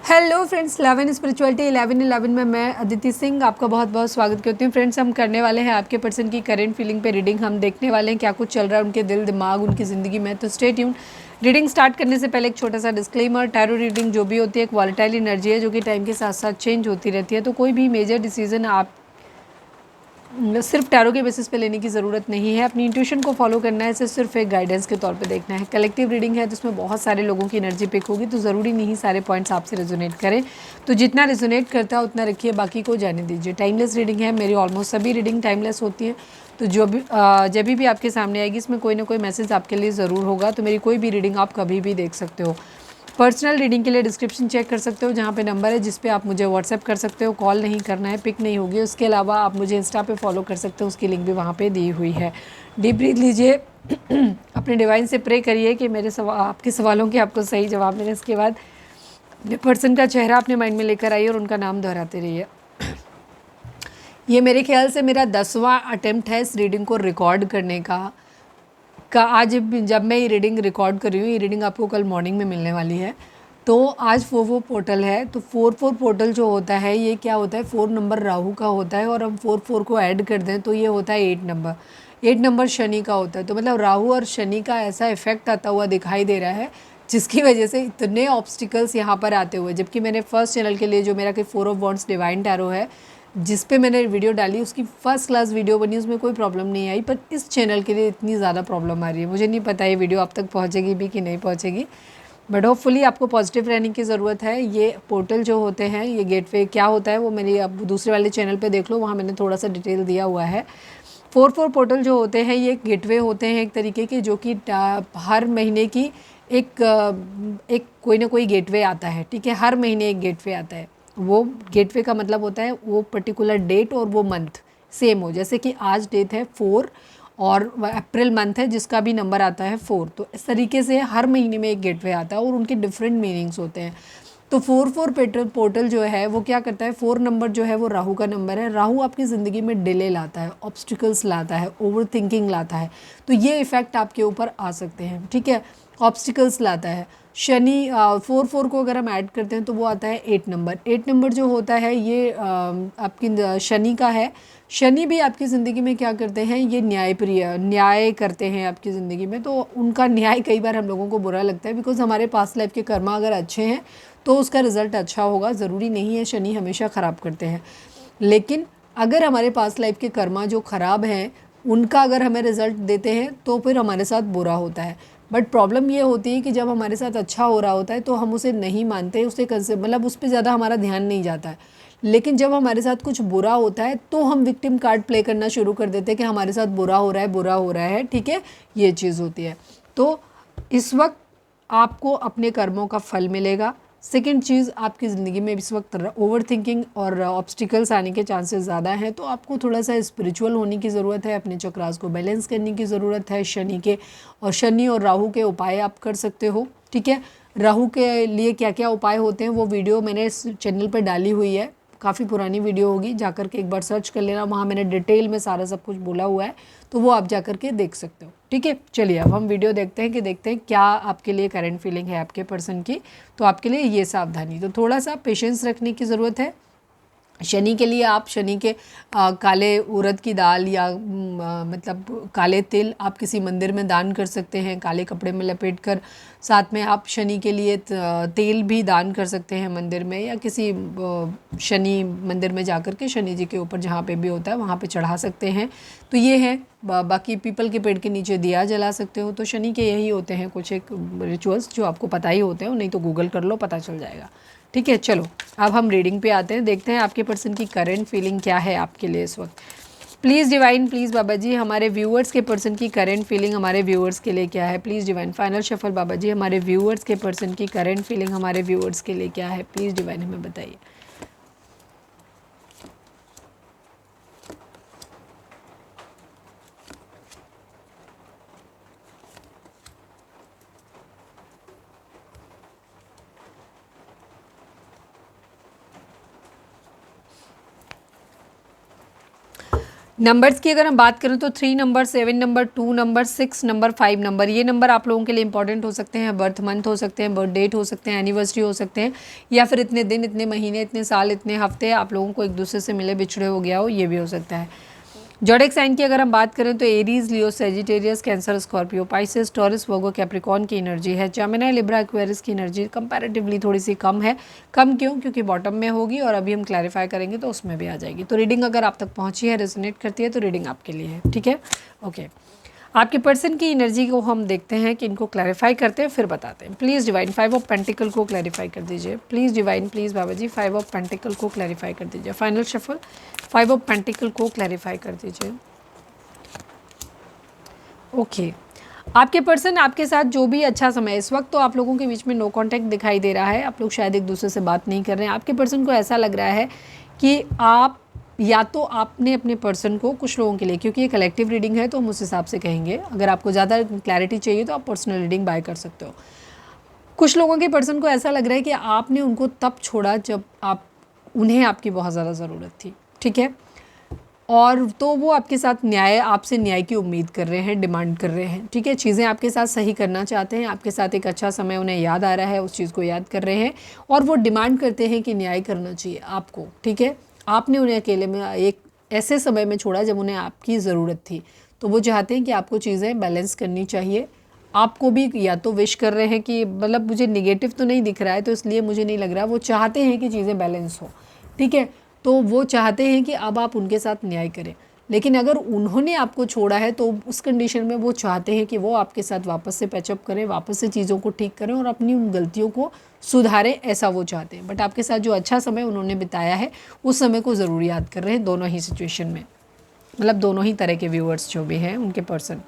Hello friends, 11 spirituality 11 में मैं अदिति सिंह आपका बहुत बहुत स्वागत करती हूँ। फ्रेंड्स, हम करने वाले हैं आपके पर्सन की करंट फीलिंग पे रीडिंग। हम देखने वाले हैं क्या कुछ चल रहा है उनके दिल दिमाग उनकी ज़िंदगी में। तो स्टे ट्यून। रीडिंग स्टार्ट करने से पहले एक छोटा सा डिस्क्लेमर, टैरो रीडिंग जो भी होती है एक वॉलेटाइल एनर्जी है जो कि टाइम के साथ साथ चेंज होती रहती है। तो कोई भी मेजर डिसीजन आप सिर्फ टैरो के बेसिस पे लेने की ज़रूरत नहीं है। अपनी इंट्यूशन को फॉलो करना है, इसे सिर्फ एक गाइडेंस के तौर पे देखना है। कलेक्टिव रीडिंग है जिसमें बहुत सारे लोगों की एनर्जी पिक होगी, तो ज़रूरी नहीं सारे पॉइंट्स आपसे रेजोनेट करें। तो जितना रेजोनेट करता है उतना रखिए, बाकी को जाने दीजिए। टाइमलेस रीडिंग है, मेरी ऑलमोस्ट सभी रीडिंग टाइमलेस होती है। तो जो भी जब भी आपके सामने आएगी इसमें कोई ना कोई मैसेज आपके लिए ज़रूर होगा। तो मेरी कोई भी रीडिंग आप कभी भी देख सकते हो। पर्सनल रीडिंग के लिए डिस्क्रिप्शन चेक कर सकते हो, जहाँ पे नंबर है जिस पे आप मुझे व्हाट्सएप कर सकते हो। कॉल नहीं करना है, पिक नहीं होगी। उसके अलावा आप मुझे इंस्टा पे फॉलो कर सकते हो, उसकी लिंक भी वहाँ पे दी हुई है। डीप ब्रीथ लीजिए, अपने डिवाइन से प्रे करिए कि मेरे आपके सवालों के आपको सही जवाब मिले। इसके बाद अपने पर्सन का चेहरा अपने माइंड में लेकर आइए और उनका नाम दोहराते रहिए। ये मेरे ख्याल से मेरा 10वां अटेम्प्ट है इस रीडिंग को रिकॉर्ड करने का आज जब मैं ये रीडिंग रिकॉर्ड कर रही हूँ, ये रीडिंग आपको कल मॉर्निंग में मिलने वाली है। तो आज 4 पोर्टल है। तो 4 पोर्टल जो होता है ये क्या होता है, 4 नंबर राहु का होता है और हम 4 को ऐड कर दें तो ये होता है 8 नंबर। 8 नंबर शनि का होता है। तो मतलब राहु और शनि का ऐसा इफेक्ट आता हुआ दिखाई दे रहा है जिसकी वजह से इतने ऑब्स्टिकल्स यहाँ पर आते हुए। जबकि मैंने फर्स्ट चैनल के लिए जो मेरा कि 4 ऑफ वॉन्ड्स डिवाइन टैरो है जिस पे मैंने वीडियो डाली, उसकी फर्स्ट क्लास वीडियो बनी, उसमें कोई प्रॉब्लम नहीं आई। पर इस चैनल के लिए इतनी ज़्यादा प्रॉब्लम आ रही है। मुझे नहीं पता ये वीडियो आप तक पहुँचेगी भी कि नहीं पहुँचेगी, बट होपफुली आपको पॉजिटिव रहने की ज़रूरत है। ये पोर्टल जो होते हैं, ये गेटवे क्या होता है वो मेरी अब दूसरे वाले चैनल पे देख लो, वहाँ मैंने थोड़ा सा डिटेल दिया हुआ है। 4 पोर्टल जो होते हैं ये गेटवे होते हैं एक तरीके के, जो कि हर महीने की एक कोई ना कोई गेटवे आता है। ठीक है, हर महीने एक गेटवे आता है। वो गेटवे का मतलब होता है वो पर्टिकुलर डेट और वो मंथ सेम हो। जैसे कि आज डेट है 4 और अप्रैल मंथ है जिसका भी नंबर आता है 4। तो इस तरीके से हर महीने में एक गेटवे आता है और उनके डिफरेंट मीनिंग्स होते हैं। तो 4 पोर्टल जो है वो क्या करता है, 4 नंबर जो है वो राहु का नंबर है। राहु आपकी ज़िंदगी में डिले लाता है, ऑब्स्टिकल्स लाता है, ओवर थिंकिंग लाता है। तो ये इफ़ेक्ट आपके ऊपर आ सकते हैं। ठीक है, ऑब्स्टिकल्स लाता है। शनि 4 को अगर हम ऐड करते हैं तो वो आता है 8 नंबर। 8 नंबर जो होता है ये आपकी शनि का है। शनि भी आपकी ज़िंदगी में क्या करते हैं, ये न्यायप्रिय न्याय करते हैं आपकी ज़िंदगी में। तो उनका न्याय कई बार हम लोगों को बुरा लगता है, बिकॉज हमारे पास्ट लाइफ के कर्मा अगर अच्छे हैं तो उसका रिज़ल्ट अच्छा होगा। ज़रूरी नहीं है शनि हमेशा ख़राब करते हैं, लेकिन अगर हमारे पास्ट लाइफ के कर्मा जो ख़राब हैं उनका अगर हमें रिज़ल्ट देते हैं तो फिर हमारे साथ बुरा होता है। बट प्रॉब्लम ये होती है कि जब हमारे साथ अच्छा हो रहा होता है तो हम उसे नहीं मानते, उसे मतलब उस पर ज़्यादा हमारा ध्यान नहीं जाता है। लेकिन जब हमारे साथ कुछ बुरा होता है तो हम विक्टिम कार्ड प्ले करना शुरू कर देते हैं कि हमारे साथ बुरा हो रहा है, बुरा हो रहा है। ठीक है, ये चीज़ होती है। तो इस वक्त आपको अपने कर्मों का फल मिलेगा। सेकेंड चीज़, आपकी ज़िंदगी में इस वक्त ओवर थिंकिंग और ऑब्स्टिकल्स आने के चांसेस ज़्यादा हैं, तो आपको थोड़ा सा स्पिरिचुअल होने की ज़रूरत है। अपने चक्रास को बैलेंस करने की ज़रूरत है। शनि और राहु के उपाय आप कर सकते हो। ठीक है, राहु के लिए क्या क्या उपाय होते हैं वो वीडियो मैंने इस चैनल पर डाली हुई है। काफ़ी पुरानी वीडियो होगी, जाकर के एक बार सर्च कर लेना, वहाँ मैंने डिटेल में सारा सब कुछ बोला हुआ है, तो वो आप जाकर के देख सकते हो। ठीक है, चलिए अब हम वीडियो देखते हैं क्या आपके लिए करंट फीलिंग है आपके पर्सन की। तो आपके लिए ये सावधानी, तो थोड़ा सा पेशेंस रखने की ज़रूरत है। शनि के लिए आप शनि के काले उड़द की दाल या मतलब काले तिल आप किसी मंदिर में दान कर सकते हैं, काले कपड़े में लपेट कर। साथ में आप शनि के लिए तेल भी दान कर सकते हैं मंदिर में, या किसी शनि मंदिर में जाकर के शनि जी के ऊपर जहाँ पे भी होता है वहाँ पे चढ़ा सकते हैं। तो ये है। बाकी पीपल के पेड़ के नीचे दिया जला सकते हो। तो शनि के यही होते हैं कुछ एक रिचुअल्स जो आपको पता ही होते हैं, नहीं तो गूगल कर लो, पता चल जाएगा। ठीक है, चलो अब हम रीडिंग पे आते हैं, देखते हैं आपके पर्सन की करंट फीलिंग क्या है आपके लिए इस वक्त। प्लीज़ डिवाइन, प्लीज़ बाबा जी, हमारे व्यूअर्स के पर्सन की करंट फीलिंग हमारे व्यूअर्स के लिए क्या है। Please divine final shuffle Baba ji, हमारे व्यूअर्स के पर्सन की करंट फीलिंग हमारे व्यूअर्स के लिए क्या है। प्लीज़ डिवाइन हमें बताइए। नंबर्स की अगर हम बात करें तो 3 number, 7 number, 2 number, 6 number, 5 number, ये नंबर आप लोगों के लिए इंपॉर्टेंट हो सकते हैं। बर्थ मंथ हो सकते हैं, बर्थ डेट हो सकते हैं, एनिवर्सरी हो सकते हैं, या फिर इतने दिन, इतने महीने, इतने साल, इतने हफ्ते आप लोगों को एक दूसरे से मिले बिछड़े हो गया हो, ये भी हो सकता है। ज़ोडिएक साइन की अगर हम बात करें तो Aries, Leo, Sagittarius, Cancer, Scorpio, Pisces, Taurus, Virgo, Capricorn की एनर्जी है। जेमिनी, लिब्रा, एक्वेरियस की एनर्जी कंपैरेटिवली थोड़ी सी कम है। कम क्यों? क्योंकि बॉटम में होगी और अभी हम क्लैरिफाई करेंगे तो उसमें भी आ जाएगी। तो रीडिंग अगर आप तक पहुंची है, रेजोनेट करती है, तो रीडिंग आपके लिए है। ठीक है, ओके। आपके पर्सन की एनर्जी को हम देखते हैं कि इनको क्लैरिफाई करते हैं, फिर बताते हैं। प्लीज़ डिवाइन 5 ऑफ पेंटिकल को क्लैरिफाई कर दीजिए। प्लीज़ डिवाइन, प्लीज़ बाबा जी 5 ऑफ पेंटिकल को क्लैरिफाई कर दीजिए। फाइनल शफल 5 ऑफ पेंटिकल को क्लैरिफाई कर दीजिए। ओके, आपके पर्सन आपके साथ जो भी अच्छा समय, इस वक्त तो आप लोगों के बीच में नो कांटेक्ट दिखाई दे रहा है। आप लोग शायद एक दूसरे से बात नहीं कर रहे हैं। आपके पर्सन को ऐसा लग रहा है कि आप या तो आपने अपने पर्सन को, कुछ लोगों के लिए, क्योंकि ये कलेक्टिव रीडिंग है तो हम उस हिसाब से कहेंगे, अगर आपको ज़्यादा क्लैरिटी चाहिए तो आप पर्सनल रीडिंग बाय कर सकते हो। कुछ लोगों के पर्सन को ऐसा लग रहा है कि आपने उनको तब छोड़ा जब उन्हें आपकी बहुत ज़्यादा ज़रूरत थी। ठीक है, और तो वो आपके साथ आपसे न्याय की उम्मीद कर रहे हैं, डिमांड कर रहे हैं। ठीक है, चीज़ें आपके साथ सही करना चाहते हैं, आपके साथ एक अच्छा समय उन्हें याद आ रहा है, उस चीज़ को याद कर रहे हैं, और वो डिमांड करते हैं कि न्याय करना चाहिए आपको। ठीक है, आपने उन्हें अकेले में एक ऐसे समय में छोड़ा जब उन्हें आपकी ज़रूरत थी, तो वो चाहते हैं कि आपको चीज़ें बैलेंस करनी चाहिए। आपको भी या तो विश कर रहे हैं कि, मतलब मुझे निगेटिव तो नहीं दिख रहा है तो इसलिए मुझे नहीं लग रहा, वो चाहते हैं कि चीज़ें बैलेंस हो। ठीक है, तो वो चाहते हैं कि अब आप उनके साथ न्याय करें। लेकिन अगर उन्होंने आपको छोड़ा है तो उस कंडीशन में वो चाहते हैं कि वो आपके साथ वापस से पैचअप करें, वापस से चीज़ों को ठीक करें और अपनी उन गलतियों को सुधारें, ऐसा वो चाहते हैं। बट आपके साथ जो अच्छा समय उन्होंने बिताया है, उस समय को ज़रूर याद कर रहे हैं, दोनों ही सिचुएशन में, मतलब दोनों ही तरह के व्यूअर्स जो भी हैं उनके पर्सन।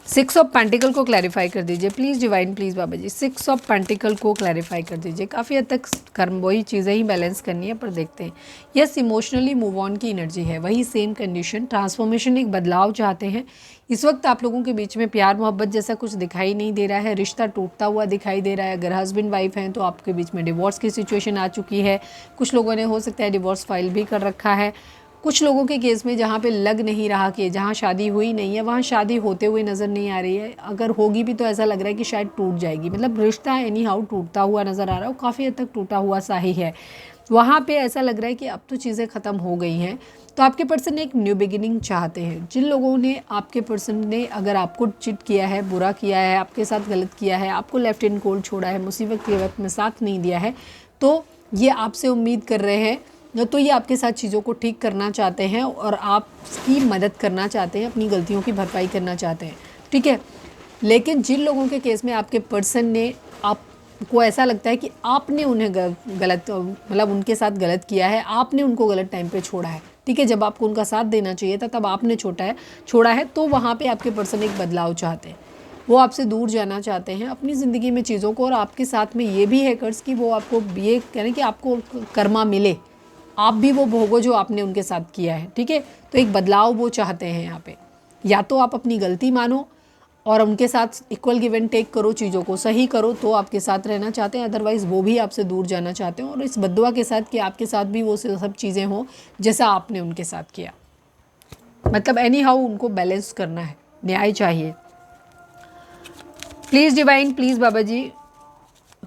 6 ऑफ पेंटिकल को क्लैरिफाई कर दीजिए प्लीज़ डिवाइन, प्लीज़ बाबा जी 6 ऑफ पेंटिकल को क्लैरिफाई कर दीजिए। काफ़ी हद तक कर्म वही चीज़ें ही बैलेंस करनी है, पर देखते हैं। यस, इमोशनली मूव ऑन की एनर्जी है, वही सेम कंडीशन, ट्रांसफॉर्मेशन, एक बदलाव चाहते हैं। इस वक्त आप लोगों के बीच में प्यार मोहब्बत जैसा कुछ दिखाई नहीं दे रहा है, रिश्ता टूटता हुआ दिखाई दे रहा है। अगर हस्बैंड वाइफ हैं तो आपके बीच में डिवोर्स की सिचुएशन आ चुकी है। कुछ लोगों ने हो सकता है डिवोर्स फाइल भी कर रखा है। कुछ लोगों के केस में जहाँ पे लग नहीं रहा कि जहाँ शादी हुई नहीं है वहाँ शादी होते हुए नज़र नहीं आ रही है, अगर होगी भी तो ऐसा लग रहा है कि शायद टूट जाएगी, मतलब रिश्ता एनी हाउ टूटता हुआ नज़र आ रहा है, काफ़ी हद तक टूटा हुआ सा ही है। वहाँ पे ऐसा लग रहा है कि अब तो चीज़ें ख़त्म हो गई हैं। तो आपके पर्सन एक न्यू बिगिनिंग चाहते हैं। जिन लोगों ने, आपके पर्सन ने अगर आपको चिट किया है, बुरा किया है, आपके साथ गलत किया है, आपको लेफ्ट इन कोल्ड छोड़ा है, मुसीबत के वक्त में साथ नहीं दिया है, तो ये आपसे उम्मीद कर रहे हैं, तो ये आपके साथ चीज़ों को ठीक करना चाहते हैं और आपकी मदद करना चाहते हैं, अपनी गलतियों की भरपाई करना चाहते हैं। ठीक है, लेकिन जिन लोगों के केस में आपके पर्सन ने, आपको ऐसा लगता है कि आपने उन्हें गलत, मतलब उनके साथ गलत किया है, आपने उनको गलत टाइम पे छोड़ा है। ठीक है, जब आपको उनका साथ देना चाहिए था तब आपने छोड़ा है, तो वहाँ पे आपके पर्सन एक बदलाव चाहते हैं। वो आपसे दूर जाना चाहते हैं अपनी ज़िंदगी में चीज़ों को, और आपके साथ में ये भी है कर्ज कि वो आपको ये कह रहे हैं कि आपको कर्मा मिले, आप भी वो भोगो जो आपने उनके साथ किया है। ठीक है, तो एक बदलाव वो चाहते हैं यहाँ पे। या तो आप अपनी गलती मानो और उनके साथ इक्वल गिव एंड टेक करो, चीज़ों को सही करो, तो आपके साथ रहना चाहते हैं, अदरवाइज़ वो भी आपसे दूर जाना चाहते हैं, और इस बद्दुआ के साथ कि आपके साथ भी वो सब चीज़ें हों जैसा आपने उनके साथ किया। मतलब एनी हाउ उनको बैलेंस करना है, न्याय चाहिए। प्लीज़ डिवाइन, प्लीज़ बाबा जी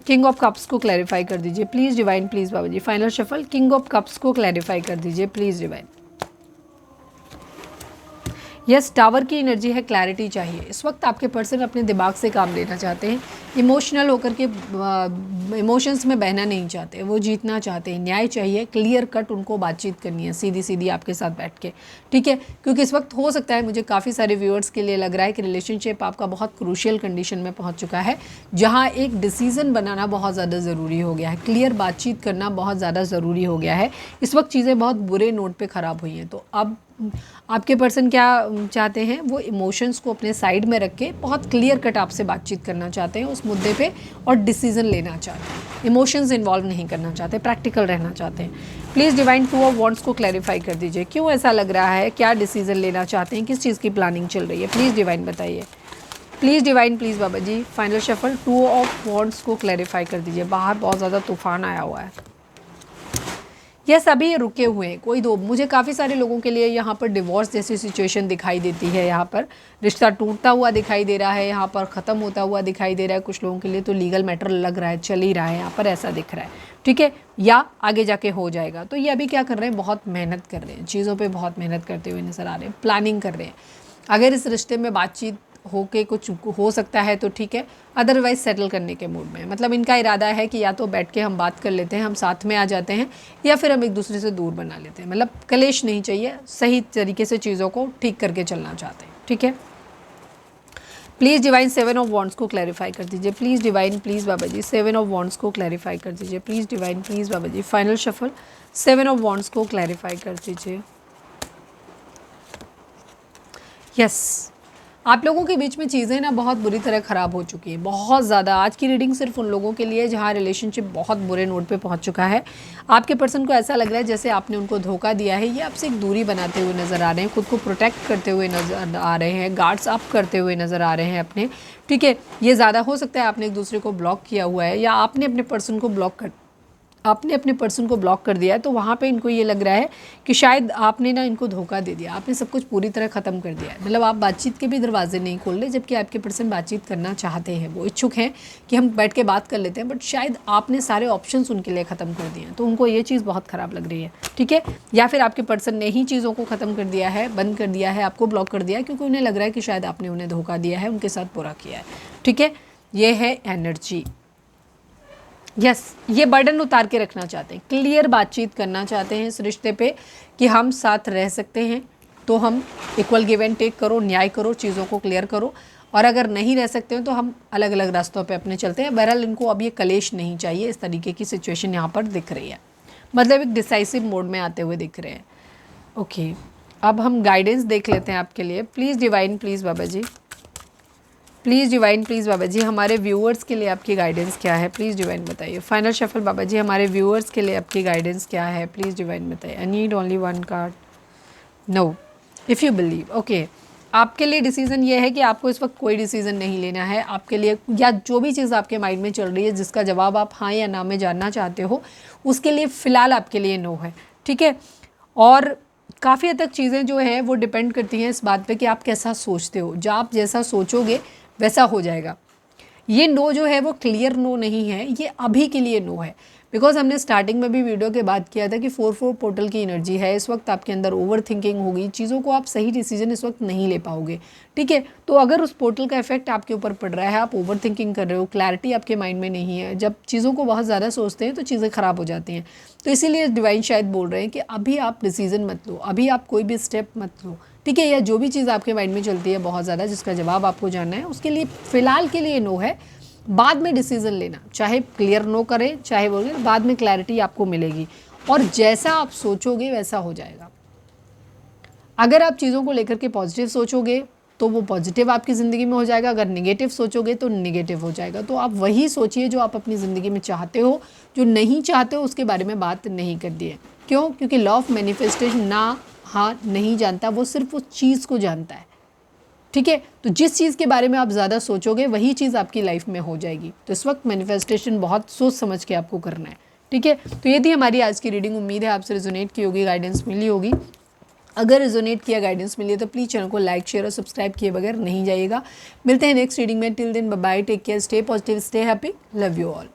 किंग ऑफ कप्स को क्लैरिफाई कर दीजिए प्लीज़ डिवाइन, प्लीज़ बाबा जी। Final shuffle king of cups को क्लैरिफाई कर दीजिए प्लीज़ डिवाइन। यस, टावर की एनर्जी है, क्लैरिटी चाहिए। इस वक्त आपके पर्सन अपने दिमाग से काम लेना चाहते हैं, इमोशनल होकर के इमोशंस में बहना नहीं चाहते, वो जीतना चाहते हैं, न्याय चाहिए, क्लियर कट उनको बातचीत करनी है सीधी सीधी आपके साथ बैठ के। ठीक है, क्योंकि इस वक्त हो सकता है, मुझे काफ़ी सारे व्यूअर्स के लिए लग रहा है कि रिलेशनशिप आपका बहुत क्रूशियल कंडीशन में पहुँच चुका है, जहाँ एक डिसीज़न बनाना बहुत ज़्यादा ज़रूरी हो गया है, क्लियर बातचीत करना बहुत ज़्यादा ज़रूरी हो गया है। इस वक्त चीज़ें बहुत बुरे नोट पर ख़राब हुई हैं, तो अब आपके पर्सन क्या चाहते हैं, वो इमोशंस को अपने साइड में रख के बहुत क्लियर कट आपसे बातचीत करना चाहते हैं उस मुद्दे पे, और डिसीजन लेना चाहते हैं, इमोशंस इन्वॉल्व नहीं करना चाहते, प्रैक्टिकल रहना चाहते हैं। प्लीज़ डिवाइन 2 ऑफ वॉन्ड्स को क्लैरिफाई कर दीजिए, क्यों ऐसा लग रहा है, क्या डिसीजन लेना चाहते हैं, किस चीज़ की प्लानिंग चल रही है, प्लीज़ डिवाइन बताइए प्लीज़ डिवाइन, प्लीज़ बाबा जी। फाइनल शफल 2 ऑफ वॉन्ड्स को क्लैरिफाई कर दीजिए। बाहर बहुत ज़्यादा तूफान आया हुआ है। ये सभी रुके हुए हैं, कोई दो, मुझे काफ़ी सारे लोगों के लिए यहाँ पर डिवोर्स जैसी सिचुएशन दिखाई देती है, यहाँ पर रिश्ता टूटता हुआ दिखाई दे रहा है, यहाँ पर ख़त्म होता हुआ दिखाई दे रहा है, कुछ लोगों के लिए तो लीगल मैटर लग रहा है, चल ही रहा है, यहाँ पर ऐसा दिख रहा है, ठीक है, या आगे जाके हो जाएगा। तो ये अभी क्या कर रहे हैं, बहुत मेहनत कर रहे हैं, चीज़ों पर बहुत मेहनत करते हुए नज़र आ रहे हैं, प्लानिंग कर रहे हैं। अगर इस रिश्ते में बातचीत होके कुछ हो सकता है तो ठीक है, अदरवाइज सेटल करने के मूड में, मतलब इनका इरादा है कि या तो बैठ के हम बात कर लेते हैं, हम साथ में आ जाते हैं, या फिर हम एक दूसरे से दूर बना लेते हैं, मतलब कलेश नहीं चाहिए, सही तरीके से चीज़ों को ठीक करके चलना चाहते हैं, ठीक है। प्लीज़ डिवाइन 7 ऑफ वॉन्ड्स को क्लैरिफाई कर दीजिए, प्लीज़ डिवाइन, प्लीज़ बाबा जी 7 ऑफ वॉन्ड्स को क्लैरिफाई कर दीजिए, प्लीज़ डिवाइन, प्लीज़ बाबा जी। फाइनल शफल 7 ऑफ वॉन्ड्स को क्लैरिफाई कर दीजिए। यस, आप लोगों के बीच में चीज़ें ना बहुत बुरी तरह ख़राब हो चुकी हैं, बहुत ज़्यादा। आज की रीडिंग सिर्फ उन लोगों के लिए जहाँ रिलेशनशिप बहुत बुरे नोट पे पहुँच चुका है। आपके पर्सन को ऐसा लग रहा है जैसे आपने उनको धोखा दिया है, ये आपसे एक दूरी बनाते हुए नज़र आ रहे हैं, खुद को प्रोटेक्ट करते हुए नज़र आ रहे हैं, गार्ड्स अप करते हुए नज़र आ रहे हैं अपने, ठीक है। ये ज़्यादा हो सकता है आपने एक दूसरे को ब्लॉक किया हुआ है, या आपने अपने पर्सन को ब्लॉक कर दिया है, तो वहाँ पे इनको ये लग रहा है कि शायद आपने ना इनको धोखा दे दिया, आपने सब कुछ पूरी तरह ख़त्म कर दिया है, मतलब आप बातचीत के भी दरवाजे नहीं खोल रहे, जबकि आपके पर्सन बातचीत करना चाहते हैं, वो इच्छुक हैं कि हम बैठ के बात कर लेते हैं, बट शायद आपने सारे ऑप्शंस उनके लिए ख़त्म कर दिए हैं, तो उनको ये चीज़ बहुत ख़राब लग रही है, ठीक है। या फिर आपके पर्सन ने ही चीज़ों को ख़त्म कर दिया है, बंद कर दिया है, आपको ब्लॉक कर दिया है, क्योंकि उन्हें लग रहा है कि शायद आपने उन्हें धोखा दिया है, उनके साथ बुरा किया है, ठीक है। ये है एनर्जी। यस, ये बर्डन उतार के रखना चाहते हैं, क्लियर बातचीत करना चाहते हैं इस रिश्ते पे कि हम साथ रह सकते हैं, तो हम इक्वल गिव एंड टेक करो, न्याय करो, चीज़ों को क्लियर करो, और अगर नहीं रह सकते हो तो हम अलग अलग रास्तों पे अपने चलते हैं। बहरहाल इनको अब ये कलेश नहीं चाहिए, इस तरीके की सिचुएशन यहाँ पर दिख रही है, मतलब एक डिसाइसिव मोड में आते हुए दिख रहे हैं। ओके, अब हम गाइडेंस देख लेते हैं आपके लिए। Please divine, please Baba ji, please divine, please बाबा जी, हमारे व्यूअर्स के लिए आपकी गाइडेंस क्या है, प्लीज़ डिवाइन बताइए। फाइनल शफल बाबा जी, हमारे व्यूअर्स के लिए आपकी गाइडेंस क्या है, प्लीज़ डिवाइन बताइए। I need only one card. No, if you believe. Okay, आपके लिए डिसीज़न ये है कि आपको इस वक्त कोई डिसीज़न नहीं लेना है आपके लिए, या जो भी चीज़ आपके माइंड में चल रही है जिसका जवाब आप हाँ या ना में जानना चाहते हो, उसके लिए फ़िलहाल आपके लिए नो है, ठीक है। और काफ़ी हद तक चीज़ें जो है वो डिपेंड करती हैं इस बात पे कि आप कैसा सोचते हो, जो आप जैसा सोचोगे वैसा हो जाएगा। ये नो जो है वो क्लियर नो नहीं है, ये अभी के लिए नो है, बिकॉज हमने स्टार्टिंग में भी वीडियो के बात किया था कि 4-4 पोर्टल की एनर्जी है, इस वक्त आपके अंदर ओवर थिंकिंग होगी, चीज़ों को आप सही डिसीजन इस वक्त नहीं ले पाओगे, ठीक है। तो अगर उस पोर्टल का इफेक्ट आपके ऊपर पड़ रहा है, आप ओवर थिंकिंग कर रहे हो, क्लैरिटी आपके माइंड में नहीं है, जब चीज़ों को बहुत ज़्यादा सोचते हैं तो चीज़ें ख़राब हो जाती हैं, तो इसीलिए डिवाइन शायद बोल रहे हैं कि अभी आप डिसीजन मत लो, अभी आप कोई भी स्टेप मत लो, ठीक है। या जो भी चीज़ आपके माइंड में चलती है बहुत ज़्यादा, जिसका जवाब आपको जानना है, उसके लिए फ़िलहाल के लिए नो है। बाद में डिसीज़न लेना, चाहे क्लियर नो करें चाहे बोले, बाद में क्लैरिटी आपको मिलेगी, और जैसा आप सोचोगे वैसा हो जाएगा। अगर आप चीज़ों को लेकर के पॉजिटिव सोचोगे तो वो पॉजिटिव आपकी ज़िंदगी में हो जाएगा, अगर निगेटिव सोचोगे तो निगेटिव हो जाएगा। तो आप वही सोचिए जो आप अपनी ज़िंदगी में चाहते हो, जो नहीं चाहते हो उसके बारे में बात नहीं करनी है। क्यों? क्योंकि लॉ ऑफ मैनिफेस्टेशन ना हाँ नहीं जानता, वो सिर्फ उस चीज़ को जानता है, ठीक है। तो जिस चीज़ के बारे में आप ज़्यादा सोचोगे वही चीज़ आपकी लाइफ में हो जाएगी। तो इस वक्त मैनिफेस्टेशन बहुत सोच समझ के आपको करना है, ठीक है। तो ये थी हमारी आज की रीडिंग, उम्मीद है आपसे रिजोनेट की होगी, गाइडेंस मिली होगी। अगर रिजोनेट किया, गाइडेंस मिली है तो प्लीज़ चैनल को लाइक शेयर और सब्सक्राइब किए बगैर नहीं जाइएगा। मिलते हैं नेक्स्ट रीडिंग में, till then bye bye, take care, stay positive, stay happy, love you all.